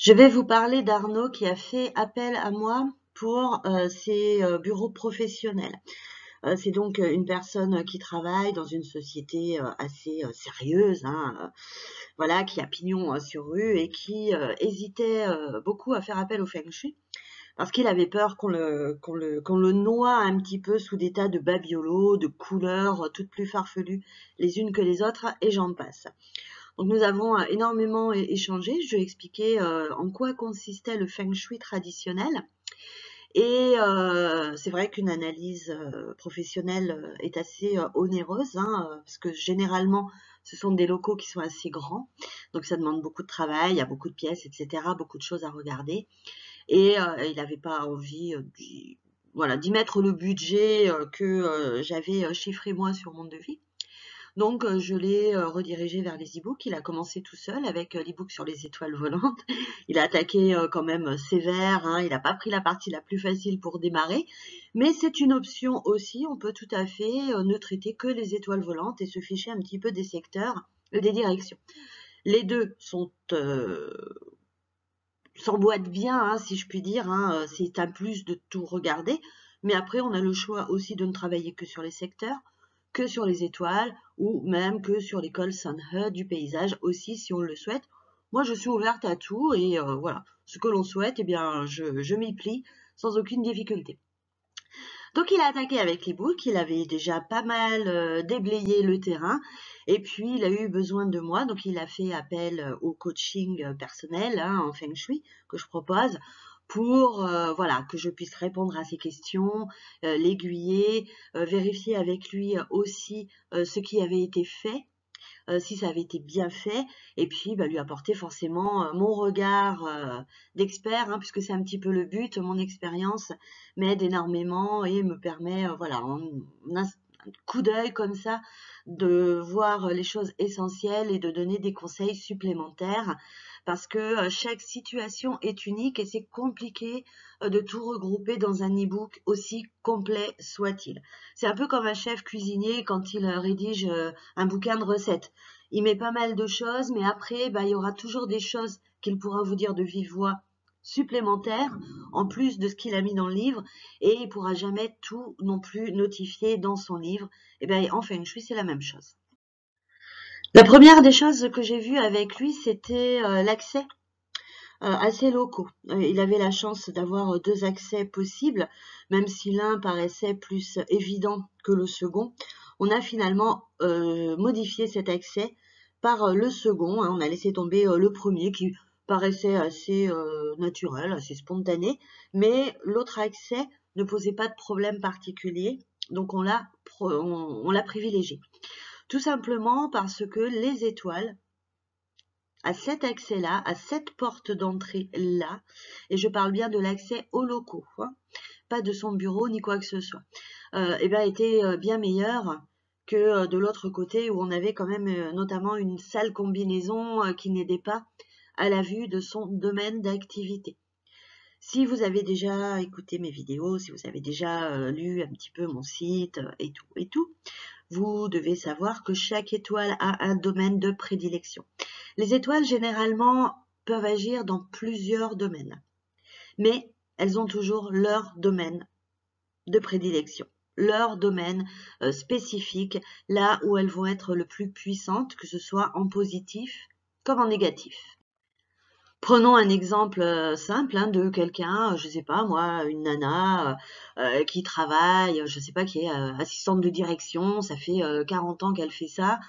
Je vais vous parler d'Arnaud qui a fait appel à moi pour ses bureaux professionnels. C'est donc une personne qui travaille dans une société assez sérieuse, hein, voilà, qui a pignon sur rue et qui hésitait beaucoup à faire appel au Feng Shui parce qu'il avait peur qu'on le noie un petit peu sous des tas de babiolos, de couleurs toutes plus farfelues les unes que les autres, et j'en passe. Donc nous avons énormément échangé. Je lui ai expliqué en quoi consistait le Feng Shui traditionnel. Et c'est vrai qu'une analyse professionnelle est assez onéreuse, hein, parce que généralement, ce sont des locaux qui sont assez grands. Donc ça demande beaucoup de travail, il y a beaucoup de pièces, etc., beaucoup de choses à regarder. Et il n'avait pas envie voilà, d'y mettre le budget que j'avais chiffré moi sur mon devis. Donc, je l'ai redirigé vers les e-books. Il a commencé tout seul avec l'e-book sur les étoiles volantes. Il a attaqué quand même sévère, hein. Il n'a pas pris la partie la plus facile pour démarrer. Mais c'est une option aussi. On peut tout à fait ne traiter que les étoiles volantes et se ficher un petit peu des secteurs et des directions. Les deux s'emboîtent bien, hein, si je puis dire, hein. C'est un plus de tout regarder. Mais après, on a le choix aussi de ne travailler que sur les secteurs, que sur les étoiles, ou même que sur l'école Sun-He du paysage aussi, si on le souhaite. Moi, je suis ouverte à tout et voilà, ce que l'on souhaite, eh bien, je m'y plie sans aucune difficulté. Donc, il a attaqué avec l'e-book, il avait déjà pas mal déblayé le terrain, et puis il a eu besoin de moi, donc il a fait appel au coaching personnel, hein, en Feng Shui que je propose, pour voilà, que je puisse répondre à ses questions, l'aiguiller, vérifier avec lui aussi ce qui avait été fait, si ça avait été bien fait, et puis lui apporter forcément mon regard d'expert, hein, puisque c'est un petit peu le but. Mon expérience m'aide énormément et me permet, voilà, en un coup d'œil comme ça, de voir les choses essentielles et de donner des conseils supplémentaires, parce que chaque situation est unique et c'est compliqué de tout regrouper dans un e-book aussi complet soit-il. C'est un peu comme un chef cuisinier quand il rédige un bouquin de recettes. Il met pas mal de choses, mais après, il y aura toujours des choses qu'il pourra vous dire de vive voix supplémentaires, en plus de ce qu'il a mis dans le livre, et il pourra jamais tout non plus notifier dans son livre. Et bien, en Feng Shui, c'est la même chose. La première des choses que j'ai vues avec lui, c'était l'accès à ses locaux. Il avait la chance d'avoir deux accès possibles, même si l'un paraissait plus évident que le second. On a finalement modifié cet accès par le second, hein. On a laissé tomber le premier qui paraissait assez naturel, assez spontané, mais l'autre accès ne posait pas de problème particulier, donc on l'a privilégié. Tout simplement parce que les étoiles, à cet accès-là, à cette porte d'entrée-là, et je parle bien de l'accès aux locaux, hein, pas de son bureau ni quoi que ce soit, était bien meilleur que de l'autre côté où on avait quand même notamment une sale combinaison qui n'aidait pas à la vue de son domaine d'activité. Si vous avez déjà écouté mes vidéos, si vous avez déjà lu un petit peu mon site et tout, vous devez savoir que chaque étoile a un domaine de prédilection. Les étoiles, généralement, peuvent agir dans plusieurs domaines, mais elles ont toujours leur domaine de prédilection, leur domaine spécifique, là où elles vont être le plus puissantes, que ce soit en positif comme en négatif. Prenons un exemple simple, hein, de quelqu'un, je sais pas moi, une nana qui travaille, je sais pas, qui est assistante de direction, ça fait 40 ans qu'elle fait ça.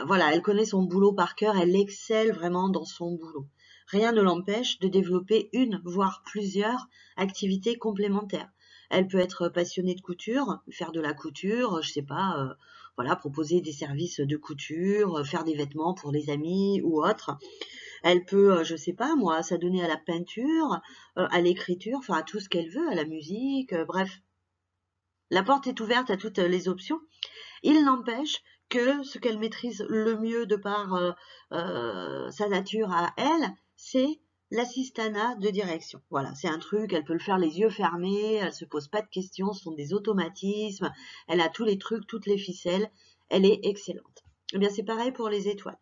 Voilà, elle connaît son boulot par cœur, elle excelle vraiment dans son boulot. Rien ne l'empêche de développer une, voire plusieurs activités complémentaires. Elle peut être passionnée de couture, faire de la couture, je sais pas, voilà, proposer des services de couture, faire des vêtements pour les amis ou autres. Elle peut, je sais pas moi, s'adonner à la peinture, à l'écriture, enfin à tout ce qu'elle veut, à la musique, bref. La porte est ouverte à toutes les options. Il n'empêche que ce qu'elle maîtrise le mieux de par sa nature à elle, c'est l'assistanat de direction. Voilà, c'est un truc, elle peut le faire les yeux fermés, elle se pose pas de questions, ce sont des automatismes, elle a tous les trucs, toutes les ficelles, elle est excellente. Eh bien, c'est pareil pour les étoiles.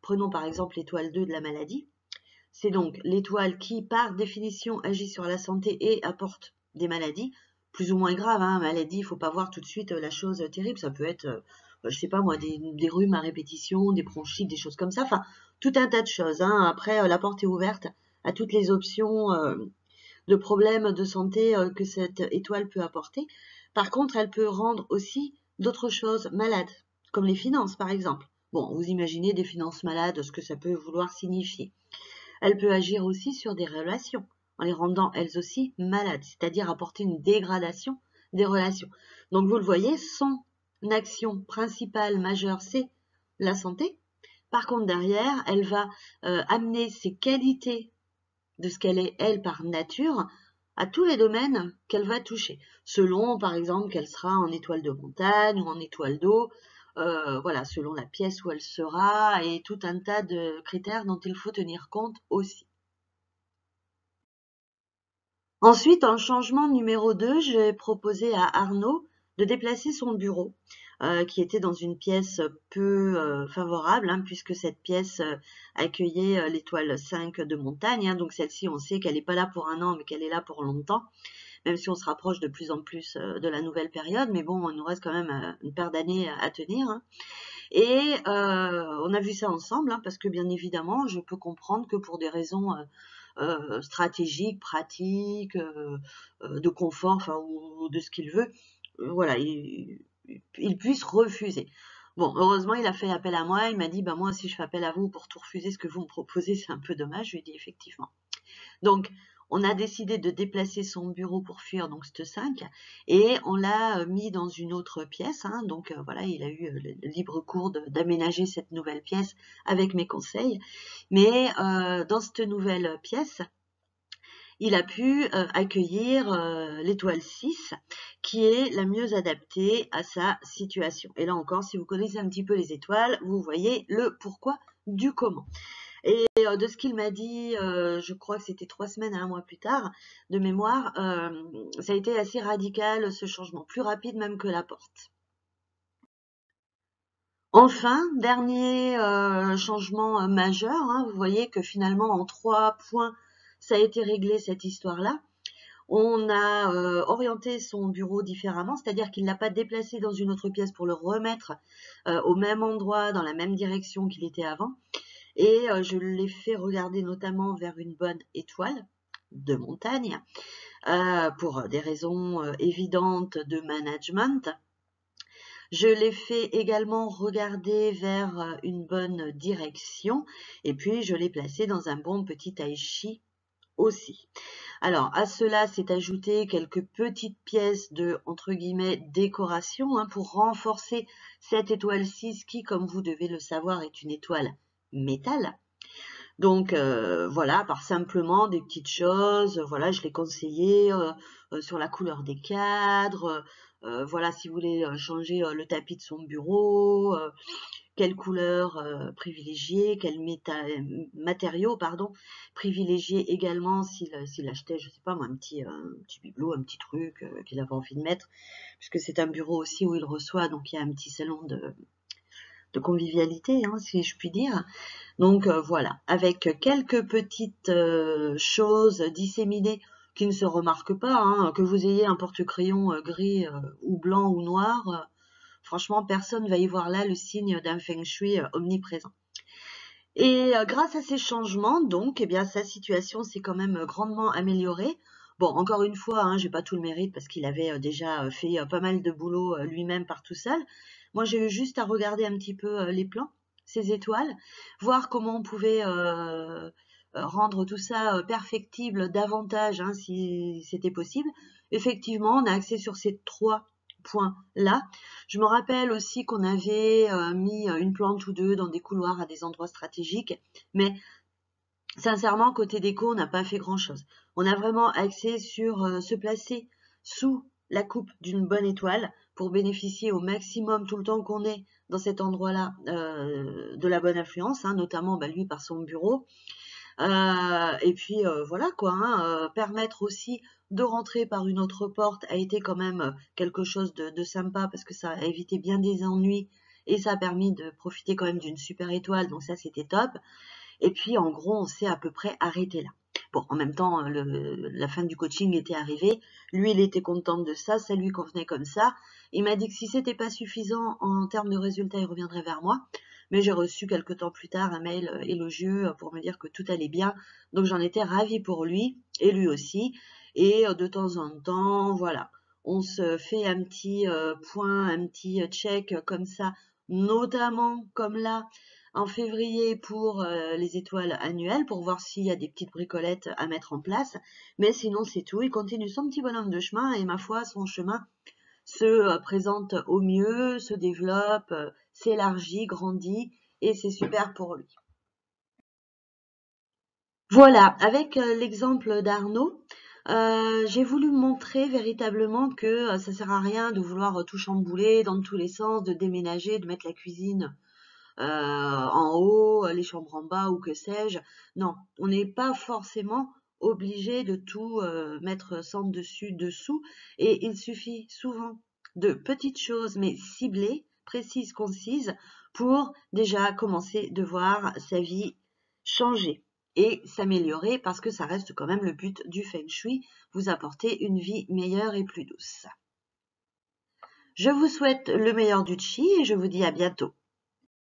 Prenons par exemple l'étoile 2 de la maladie. c'est donc l'étoile qui, par définition, agit sur la santé et apporte des maladies, plus ou moins graves, hein, maladie, il ne faut pas voir tout de suite la chose terrible, ça peut être, je sais pas moi, des rhumes à répétition, des bronchites, des choses comme ça, enfin, tout un tas de choses, hein. Après, la porte est ouverte à toutes les options de problèmes de santé que cette étoile peut apporter. Par contre, elle peut rendre aussi d'autres choses malades, comme les finances par exemple. Bon, vous imaginez des finances malades, ce que ça peut vouloir signifier. Elle peut agir aussi sur des relations, en les rendant elles aussi malades, c'est-à-dire apporter une dégradation des relations. Donc vous le voyez, son action principale majeure, c'est la santé. Par contre, derrière, elle va amener ses qualités de ce qu'elle est, elle, par nature, à tous les domaines qu'elle va toucher, selon, par exemple, qu'elle sera en étoile de montagne ou en étoile d'eau, voilà, selon la pièce où elle sera, et tout un tas de critères dont il faut tenir compte aussi. Ensuite, en changement numéro 2, j'ai proposé à Arnaud de déplacer son bureau, qui était dans une pièce peu favorable, hein, puisque cette pièce accueillait l'étoile 5 de montagne. Hein, donc celle-ci, on sait qu'elle n'est pas là pour un an, mais qu'elle est là pour longtemps, même si on se rapproche de plus en plus de la nouvelle période. Mais bon, il nous reste quand même une paire d'années à tenir. Hein. Et on a vu ça ensemble, hein, parce que bien évidemment, je peux comprendre que pour des raisons stratégiques, pratiques, de confort, enfin, ou de ce qu'il veut, voilà, il puisse refuser. Bon, heureusement, il a fait appel à moi. Il m'a dit, bah moi, si je fais appel à vous pour tout refuser ce que vous me proposez, c'est un peu dommage. Je lui ai dit effectivement. Donc, on a décidé de déplacer son bureau pour fuir donc cette 5 et on l'a mis dans une autre pièce. Hein, donc voilà, il a eu le libre cours d'aménager cette nouvelle pièce avec mes conseils. Mais dans cette nouvelle pièce, il a pu accueillir l'étoile 6 qui est la mieux adaptée à sa situation. Et là encore, si vous connaissez un petit peu les étoiles, vous voyez le pourquoi du comment. Et de ce qu'il m'a dit, je crois que c'était 3 semaines à 1 mois plus tard, de mémoire, ça a été assez radical ce changement, plus rapide même que la porte. Enfin, dernier changement majeur, hein, vous voyez que finalement en 3 points, ça a été réglé cette histoire-là. On a orienté son bureau différemment, c'est-à-dire qu'il ne l'a pas déplacé dans une autre pièce pour le remettre au même endroit, dans la même direction qu'il était avant. Et je l'ai fait regarder notamment vers une bonne étoile de montagne pour des raisons évidentes de management. Je l'ai fait également regarder vers une bonne direction et puis je l'ai placé dans un bon petit tai chi aussi. Alors à cela s'est ajouté quelques petites pièces de entre guillemets décoration hein, pour renforcer cette étoile 6 qui, comme vous devez le savoir, est une étoile métal. Donc voilà, par simplement des petites choses, voilà, je l'ai conseillé sur la couleur des cadres, voilà, si vous voulez changer le tapis de son bureau, quelle couleur privilégier, quel matériau, pardon, privilégier également s'il achetait, je sais pas moi, un petit bibelot, un petit truc qu'il avait envie de mettre, puisque c'est un bureau aussi où il reçoit, donc il y a un petit salon de convivialité, hein, si je puis dire. Donc voilà, avec quelques petites choses disséminées qui ne se remarquent pas, hein, que vous ayez un porte-crayon gris ou blanc ou noir, franchement personne ne va y voir là le signe d'un feng shui omniprésent. Et grâce à ces changements, donc, eh bien, sa situation s'est quand même grandement améliorée. Bon, encore une fois, hein, j'ai pas tout le mérite parce qu'il avait déjà fait pas mal de boulot lui-même par tout seul. Moi, j'ai eu juste à regarder un petit peu les plans, ces étoiles, voir comment on pouvait rendre tout ça perfectible davantage, hein, si c'était possible. Effectivement, on a axé sur ces 3 points-là. Je me rappelle aussi qu'on avait mis une plante ou 2 dans des couloirs à des endroits stratégiques, mais sincèrement, côté déco, on n'a pas fait grand-chose. On a vraiment axé sur se placer sous la coupe d'une bonne étoile pour bénéficier au maximum tout le temps qu'on est dans cet endroit-là de la bonne influence, hein, notamment lui par son bureau. Et puis voilà quoi, hein, permettre aussi de rentrer par une autre porte a été quand même quelque chose de sympa parce que ça a évité bien des ennuis et ça a permis de profiter quand même d'une super étoile, donc ça c'était top. Et puis, en gros, on s'est à peu près arrêté là. Bon, en même temps, la fin du coaching était arrivée. Lui, il était content de ça, ça lui convenait comme ça. Il m'a dit que si c'était pas suffisant en termes de résultats, il reviendrait vers moi. Mais j'ai reçu quelque temps plus tard un mail élogieux pour me dire que tout allait bien. Donc j'en étais ravie pour lui et lui aussi. Et de temps en temps, voilà, on se fait un petit point, un petit check comme ça, notamment comme là en février pour les étoiles annuelles pour voir s'il y a des petites bricolettes à mettre en place. Mais sinon, c'est tout. Il continue son petit bonhomme de chemin et ma foi, son chemin se présente au mieux, se développe, s'élargit, grandit et c'est super pour lui. Voilà, avec l'exemple d'Arnaud, j'ai voulu montrer véritablement que ça sert à rien de vouloir tout chambouler dans tous les sens, de déménager, de mettre la cuisine en haut, les chambres en bas ou que sais-je. Non, on n'est pas forcément obligé de tout mettre sans dessus, dessous. Et il suffit souvent de petites choses, mais ciblées, précises, concises, pour déjà commencer de voir sa vie changer et s'améliorer parce que ça reste quand même le but du Feng Shui, vous apporter une vie meilleure et plus douce. Je vous souhaite le meilleur du Qi et je vous dis à bientôt.